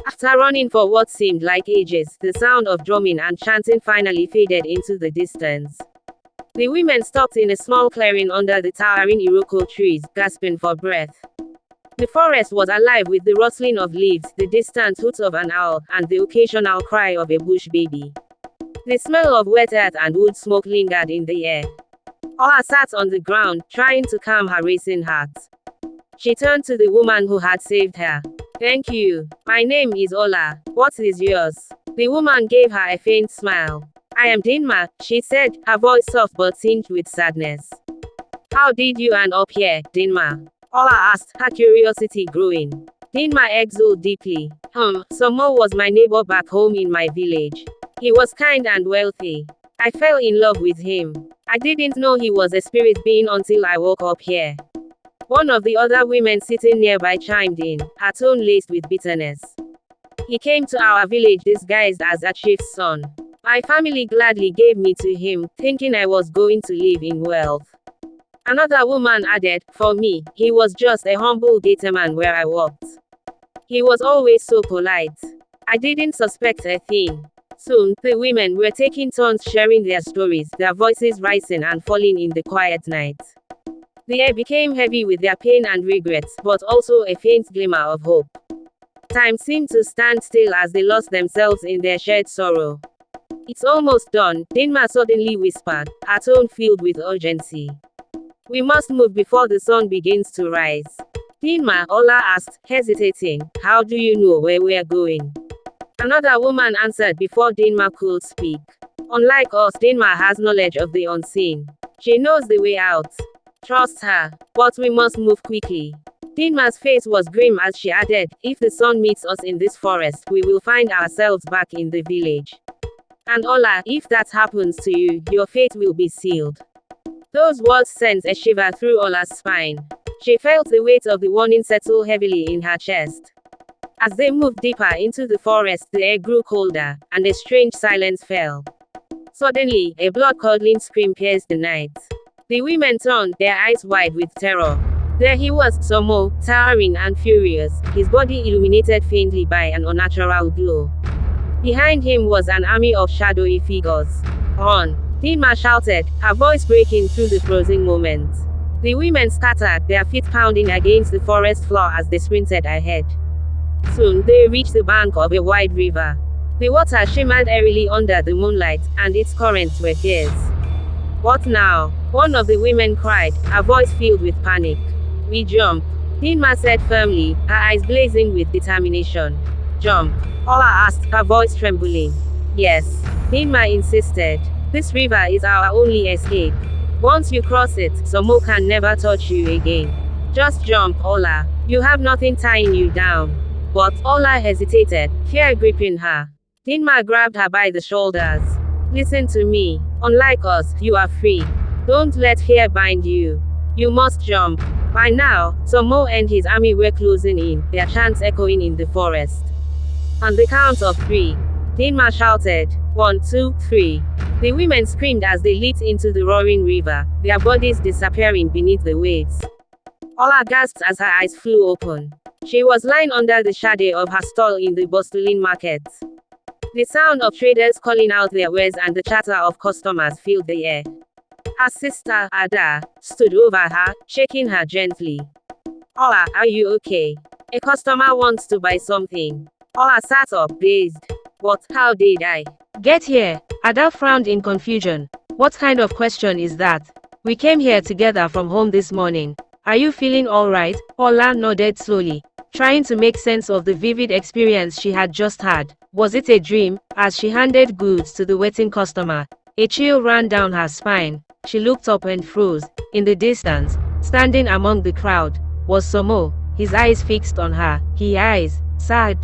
After running for what seemed like ages, the sound of drumming and chanting finally faded into the distance. The women stopped in a small clearing under the towering iroko trees, gasping for breath. The forest was alive with the rustling of leaves, the distant hoot of an owl, and the occasional cry of a bush baby. The smell of wet earth and wood smoke lingered in the air. Ola sat on the ground, trying to calm her racing heart. She turned to the woman who had saved her. "Thank you. My name is Ola. What is yours?" The woman gave her a faint smile. "I am Dinma," she said, her voice soft but tinged with sadness. "How did you end up here, Dinma?" Ola asked, her curiosity growing. Dinma exhaled deeply. Sumo was my neighbor back home in my village. He was kind and wealthy. I fell in love with him. I didn't know he was a spirit being until I woke up here." One of the other women sitting nearby chimed in, her tone laced with bitterness. "He came to our village disguised as a chief's son. My family gladly gave me to him, thinking I was going to live in wealth." Another woman added, "For me, he was just a humble gateman where I worked. He was always so polite. I didn't suspect a thing." Soon, the women were taking turns sharing their stories, their voices rising and falling in the quiet night. The air became heavy with their pain and regrets, but also a faint glimmer of hope. Time seemed to stand still as they lost themselves in their shared sorrow. "It's almost done," Dinma suddenly whispered, her tone filled with urgency. "We must move before the sun begins to rise." "Dinma," Ola asked, hesitating, "how do you know where we're going?" Another woman answered before Dinma could speak. "Unlike us, Dinma has knowledge of the unseen. She knows the way out. Trust her. But we must move quickly." Dinma's face was grim as she added, "If the sun meets us in this forest, we will find ourselves back in the village. And Ola, if that happens to you, your fate will be sealed." Those words sent a shiver through Ola's spine. She felt the weight of the warning settle heavily in her chest. As they moved deeper into the forest, the air grew colder, and a strange silence fell. Suddenly, a blood-curdling scream pierced the night. The women turned, their eyes wide with terror. There he was, Sumo, towering and furious, his body illuminated faintly by an unnatural glow. Behind him was an army of shadowy figures. "On!" Dinma shouted, her voice breaking through the frozen moment. The women scattered, their feet pounding against the forest floor as they sprinted ahead. Soon, they reached the bank of a wide river. The water shimmered eerily under the moonlight, and its currents were fierce. "What now?" one of the women cried, her voice filled with panic. "We jump," Dinma said firmly, her eyes blazing with determination. "Jump?" Ola asked, her voice trembling. "Yes," Dinma insisted. "This river is our only escape. Once you cross it, Sumo can never touch you again. Just jump, Ola. You have nothing tying you down." But Ola hesitated, fear gripping her. Dinma grabbed her by the shoulders. "Listen to me. Unlike us, you are free. Don't let fear bind you. You must jump." By now, Sumo and his army were closing in, their chants echoing in the forest. On the count of 3, Dinma shouted, 1, 2, 3. The women screamed as they leaped into the roaring river, their bodies disappearing beneath the waves. Ola gasped as her eyes flew open. She was lying under the shadow of her stall in the bustling market. The sound of traders calling out their wares and the chatter of customers filled the air. Her sister, Ada, stood over her, shaking her gently. "Ola, are you okay? A customer wants to buy something." Ola sat up, dazed. "What? How did I get here?" Ada frowned in confusion. "What kind of question is that? We came here together from home this morning. Are you feeling alright?" Ola nodded slowly, trying to make sense of the vivid experience she had just had. Was it a dream? As she handed goods to the waiting customer, a chill ran down her spine. She looked up and froze. In the distance, standing among the crowd, was Sumo, his eyes fixed on her, his eyes sad.